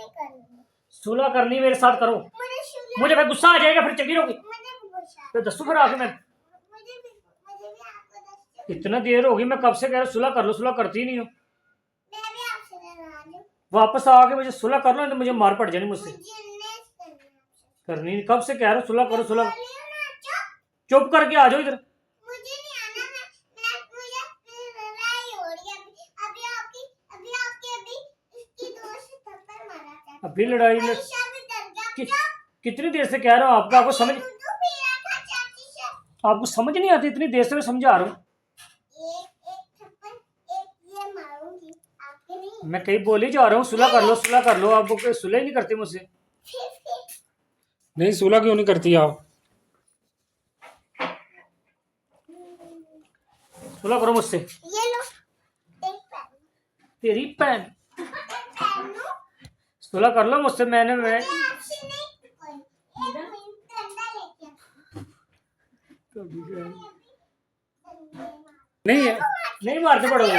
नहीं करनी। सुलह करनी मेरे साथ करो। मुझे फिर गुस्सा आ जाएगा, फिर चली रहोगी। तो दसो फिर आके मैं इतना देर होगी, मैं कब से कह रहा हूँ सुलह कर लो, सुलह करती ही नहीं हो। वापस आके मुझे सुलह कर लो, तो मुझे मार पड़ जानी मुझसे। करनी कब से कह रहा हूँ सुलह करो, सुलह। चुप करके आ जाओ इधर। अभी लड़ाई कितनी देर से कह रहा हूँ आपको, आपको समझ नहीं आती। इतनी देर से मैं समझा रहा हूँ। मैं कहीं बोली जा रहा हूँ सुलह कर लो, सुलह कर लो। आप सुलह ही नहीं करती मुझसे। नहीं सुलह क्यों नहीं करती आप? सुलह करो मुझसे। ये लो तेरी पैन सुलह कर लो मुझसे। मैं नहीं मारते पड़ोगे।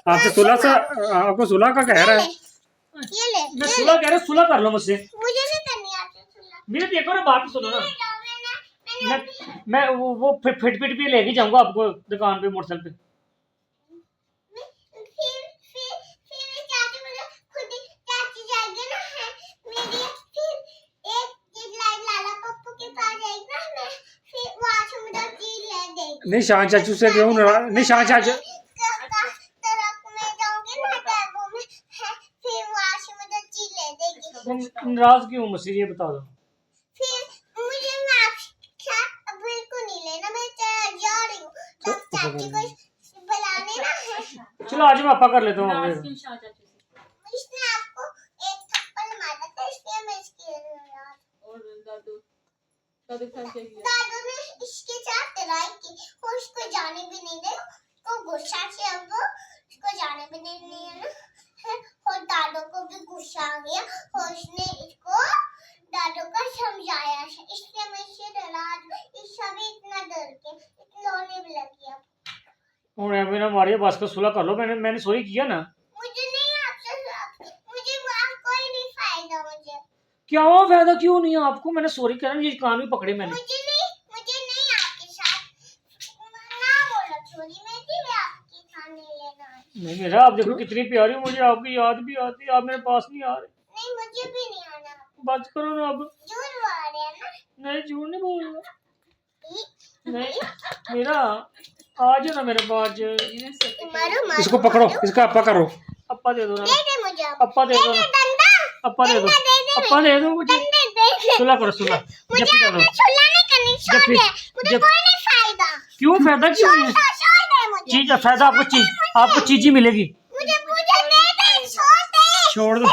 आपसे सुलह से आपको सुलह का कह रहा है। ये ले। मैं सुलह कह रहा हूँ, सुलह कर लो मुझसे। मुझे नहीं करनी आती सुलह। मेरे देखो ना, बात सुनो ना। मैं वो फिट भी लेके जाऊंगा आपको दुकान पे, मोटरसाइकिल पे। नहीं शान चाचू से क्यों नहीं? शान चाचू नाराज क्यों मुझसे, ये बता दो। चलो आज मैं आपा कर लेता हूँ। इसने आपको एक थप्पड़ मारा था, इसलिए मैं इसकी और दादू ने इसके साथ लड़ाई की और उसको जाने भी नहीं दे। तो गुस्सा से अब उसको जाने भी नहीं है ना। और दादू को भी गुस्सा आ गया और उसने इसको दादू को समझाया, इसलिए मैं इससे डरा। इससे भी इतना डर के रोने भी लगी। अब अभी ना मारिए, बस का सुलह कर लो। मैंने सॉरी किया ना। मुझे नहीं आपसे, मुझे कोई नहीं फायदा। मुझे क्या फायदा क्यों नहीं है आपको? मैंने सॉरी करा, ये कान भी पकड़े मैंने। मुझे नहीं आपके साथ ना बोलो सॉरी। मैं भी आपके साथ नहीं लेना। नहीं मेरा, आप देखो कितनी प्यारी हो, मुझे आपकी याद भी आती है। आप मेरे पास नहीं आ रहे। नहीं मुझे भी नहीं आना। बात करो ना अब। झूठ बोल रहे हैं ना। नहीं झूठ नहीं बोल रहा। नहीं मेरा आ जाओ ना मेरे पास। मारो इसको पकड़ो, इसका अप्पा करो। अप्पा दे दो ना। दे मुझे अप्पा दे दो ना। अप्पा दे दो, अप्पा दे दो मुझे। सुलह करो, सुलह। मुझे सुलह नहीं करनी। छोड़ दे, मुझे कोई नहीं फायदा। क्यों फायदा क्यों नहीं? छोड़ दे मुझे। चीज फायदा आपको चीज ही मिलेगी। मुझे दे दे, छोड़ दो।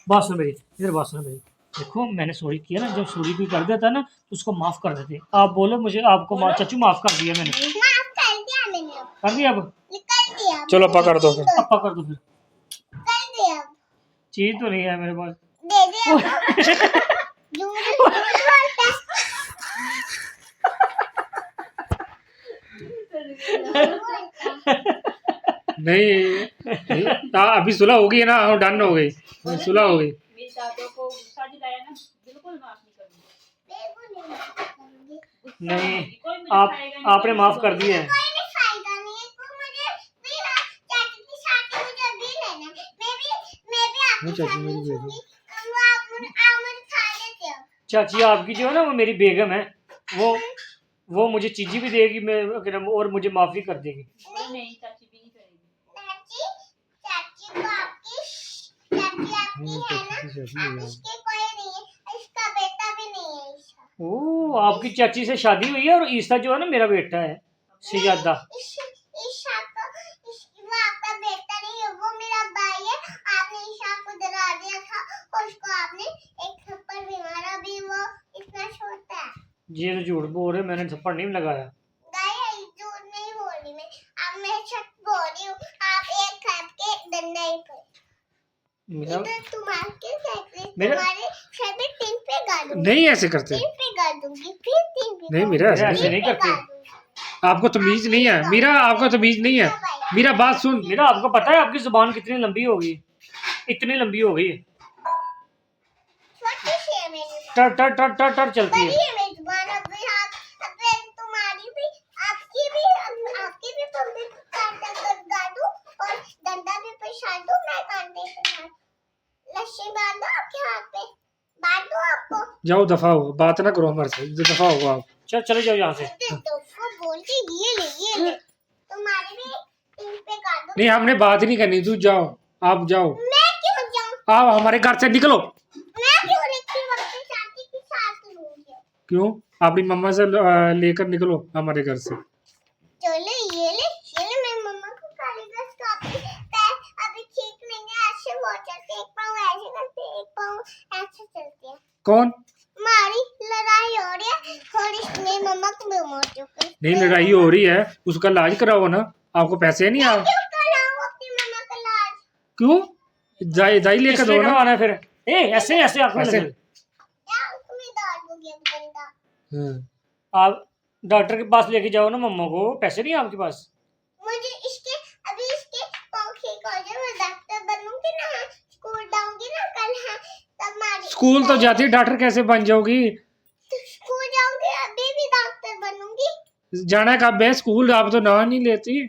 बात सुनो मेरी, इधर बात सुनो मेरी। देखो मैंने सॉरी किया ना, जब सॉरी कोई कर देता है ना तो उसको माफ कर देते। आप बोलो मुझे, आपको चाचू माफ कर दिया मैंने। माफ कर दिया मैंने। कर दिया अब? कर दिया। चलो अप्पा कर दो फिर। अप्पा कर दो फिर। कर दिया। चीज तो नहीं है मेरे पास। दे दे। नहीं अभी सुलह हो गई ना, डन हो गई, सुलह हो गई। मेरी दादों को गुस्सा दिलाया ना, बिल्कुल माफ नहीं करूंगी। नहीं आपने माफ कर दिया है। चाची आपकी जो है ना, वो मेरी बेगम है। वो मुझे चीजी भी देगी, मैं और मुझे माफ भी कर देगी। नहीं चाची भी नहीं करेगी। चाची आपकी है ना, इसके कोई नहीं है, इसका बेटा भी नहीं है ईसा। ओ आपकी चाची से शादी हुई है और ईसा जो है ना मेरा बेटा है, शहजादा। ईसा तो वो आपका बेटा नहीं है, वो मेरा भाई है। आपने ईसा को डरा दिया था और उसको आपने एक थप्पड़ भी मारा, भी वो इतना छोटा है। ये तो झूठ बोल रहे, मैंने थप्पड़ नहीं लगाया। झूठ नहीं बोल रही मैं सच बोल रही हूँ। आप एक खप के डंडा ही पे तुम्हारे सर पे 3 पे गाड़ दूंगी। नहीं ऐसे करते। 3 पे गाड़ दूंगी, फिर 3 पे। नहीं मेरा ऐसे नहीं करते। आपको तमीज नहीं है मीरा, आपको तमीज नहीं है। मेरा बात सुन। मेरा आपको पता है आपकी जुबान कितनी लंबी होगी? इतनी लंबी हो गई है। टर टर टर टर टर चलती बड़ी है। है मेरी जुबान, अभी हाथ, अभी तुम्हारी भी, आपकी भी पम्पी काट दूं और डंडा भी पिसा दूं मैं कांटे पे हाथ, लस्सी बांध दो आपके हाथ पे, बांध दो आपको। जाओ दफा हो, बात ना करो हमारे से, दफा हो आप। चले जाओ यहाँ से। तो बोल के ये ले तुम्हारी भी इन पे काट दो। नहीं हमने बात ही नहीं करनी, तू जाओ, आप जाओ, मैं क्यों जाऊं? आप हमारे घर से निकलो। मैं क्यों रिक्की वक्त चाची की साथ लूंगी? क्यों? अपनी मम्मा से लेकर निकलो हमारे घर से। चलो ये ले मैं मम्मा को काली ड्रेस का पैर अभी ठीक नहीं है, ऐसे वो चलते, एक पाँव ऐसे करते, एक पाँव ऐसे चलते हैं। कौन? हमारी लड़ाई हो रही है और इसमें मम्मा को बेमार चुके। नहीं लड़ाई हो रही है, उसका इलाज कराओ ना, आपको पैसे नहीं आ। क्यों कराऊं अपनी मम्मा का इलाज? क्यों? दाई लेकर दो किसने ना। करवाना है फिर? ऐसे ऐसे आंखों में ऐसे? लगे। या उसमें दर्द हो गया बंदा। हाँ। आप डॉक्टर के पास लेके जाओ ना मम्मा को, पैसे नहीं है आपके पास? मुझे इसके पाँव ठीक हो जाए, मैं डॉक्टर बनूंगी ना, स्कूल जाऊंगी ना कल, है तब मारी स्कूल तो जाती है, डॉक्टर कैसे बन जाओगी? स्कूल जाऊंगी, अभी भी डॉक्टर बनूंगी। जाना कब है स्कूल? आप तो नाम नहीं लेती,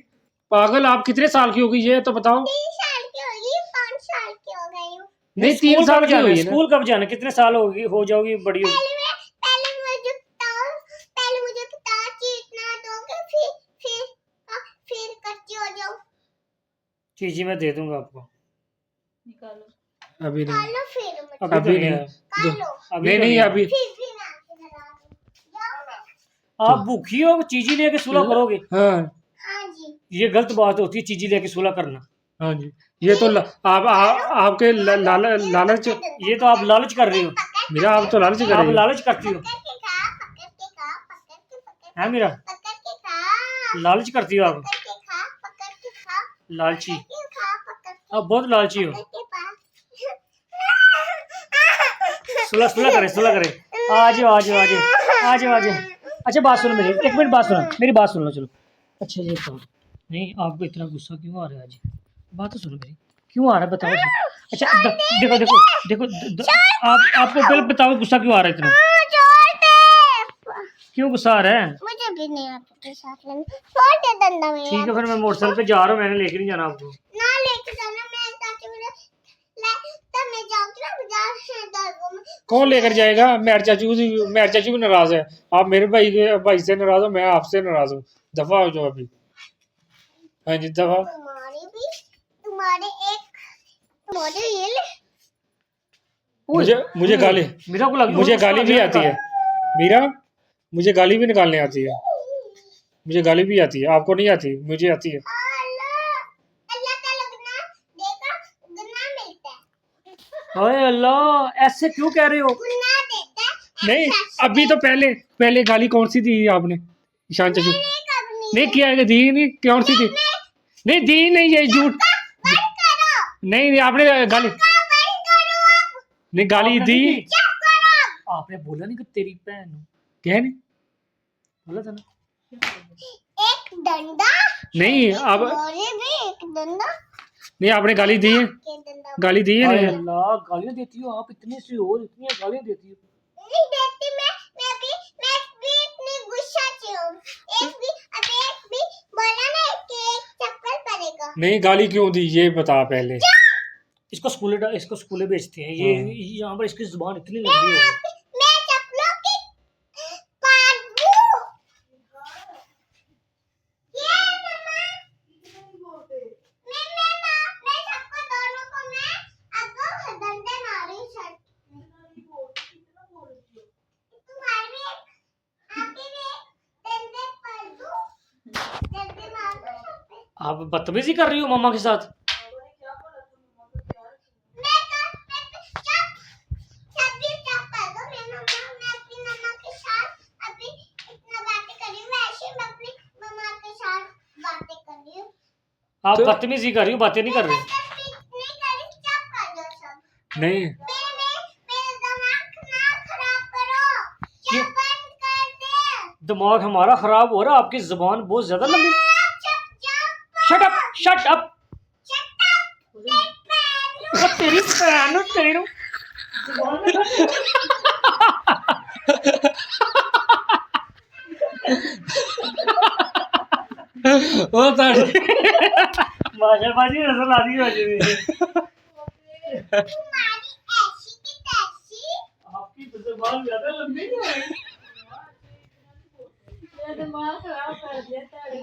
पागल। आप कितने साल की होगी ये तो बताओ। 3 साल की होगी, 5 साल की हो गई हूँ। नहीं 3 साल की हुई है ना। स्कूल कब जाना? कितने साल होगी, हो जाओगी बड़ी होगी? पहले मुझे किताब चीटना दोगे, फिर कच्ची हो जाऊं। चीजी मैं दे दूंगा आपको। निकालो। अभी नहीं, कालो फिर मुझे अभी अभी तो नहीं। है। कालो, अभी नहीं तो नहीं है। अभी। फिर भी मैं आपके घर आ दूं। जाओ मैं। आप भूखी हो, चीजी लेके सुलह करोगे? हाँ हाँ जी। ये गलत बात होती है, चीजी लेके सुलह करना। हाँ जी, ये तो आपके लालच। ये तो आप लालच कर रही हो। मेरा आप तो लालच कर आप रहे हो। लालच करती हो, पकड़ के खा, है मीरा? पकड़ के खा, लालच करती हो आप, पकड़ के खा, पकड़ के खा, लालची। पकड़ के खा, पकड़ के आप बहुत लालची हो। सुलह सुलह करे। आ जाओ। अच्छा बात सुनो मेरी, एक मिनट बात सुनो, मेरी बात सुन लो चलो। अच्छा ये बताओ, नहीं आपको इतना गुस्सा क्यों आ रहा है आज? बात तो सुनो मेरी, क्यों आ रहा है बताओ। अच्छा देखो आपको पहले बताओ गुस्सा क्यों आ रहा है इतना? क्यों गुस्सा आ रहा है? मुझे भी नहीं आपके साथ लेना, छोड़ दे डंडा मेरा। ठीक है फिर मैं मोटरसाइकिल पे जा रहा हूँ, मैंने लेके नहीं जाना आपको। ना लेके जाना, मैं चाची मेरे तब मैं जाऊंगी ना बाजार से दर्गों में। कौन लेकर जाएगा? मेरे चाचू भी नाराज है। आप मेरे भाई से नाराज हो, मैं आपसे नाराज हूँ। दफा हो जाओ अभी। हाँ जी दफा। तुम्हारे ये ले। मुझे गाली, मेरा को लगी मुझे गाली भी आती है मीरा, मुझे गाली भी निकालने आती है। मुझे गाली भी आती है, आपको नहीं आती, मुझे आती है। अल्लाह का गुनाह देगा, गुनाह मिलता है। ओए अल्लाह, ऐसे क्यों कह रहे हो? गुनाह देता है। नहीं अभी तो पहले गाली कौन सी दी आपने ईशान चाचू? नहीं किया, दी नहीं, कौन सी थी? नहीं दी नहीं, ये झूठ। बंद करो, नहीं आपने गाली बंद करो आप। नहीं, गाली आपने दी। नहीं दी। चुप करो। आपने बोला नहीं कि तेरी बहन हो? क्या नहीं? बोला था ना। एक डंडा नहीं अब मोरे भी एक डंडा नहीं, आपने गाली दी है, के डंडा गाली दी है हाय नहीं? अल्लाह, गालियां देती हो आप इतने से, और इतनी गालियां देती हो। नहीं देती मैं भी इतनी गुस्सा से हूँ। एक भी बोला ना कि एक चप्पल पड़ेगा। नहीं गाली क्यों दी ये बता पहले। इसको स्कूले भेजते हैं, ये हाँ। यहाँ पर इसकी जुबान इतनी लंबी हो गई। मैं चप्पलों की पाट दूँ। ये मम्मा मैं सबको दोनों को मैं अगर डंडे मारी शर्ट तुम्हारी भी आपकी भी डंडे पर दूँ, डंडे मार दो सब पे। आप बदतमीजी कर रही हो मम्मा के साथ। आप तो- बदतमीजी कर रही हो, बातें नहीं कर रही। नहीं दिमाग हमारा खराब हो रहा है, आपकी जुबान बहुत ज्यादा लंबी। शट अप तेरी बहन, तेरी ਉਹ ਤੁਹਾਡੀ माशा बाजी नजर ला दी बाजी ने तुम्हारी ऐसी की तैसी आपकी तो बाल ज्यादा लंबी नहीं है मेरा दिमाग खराब कर दिया तारे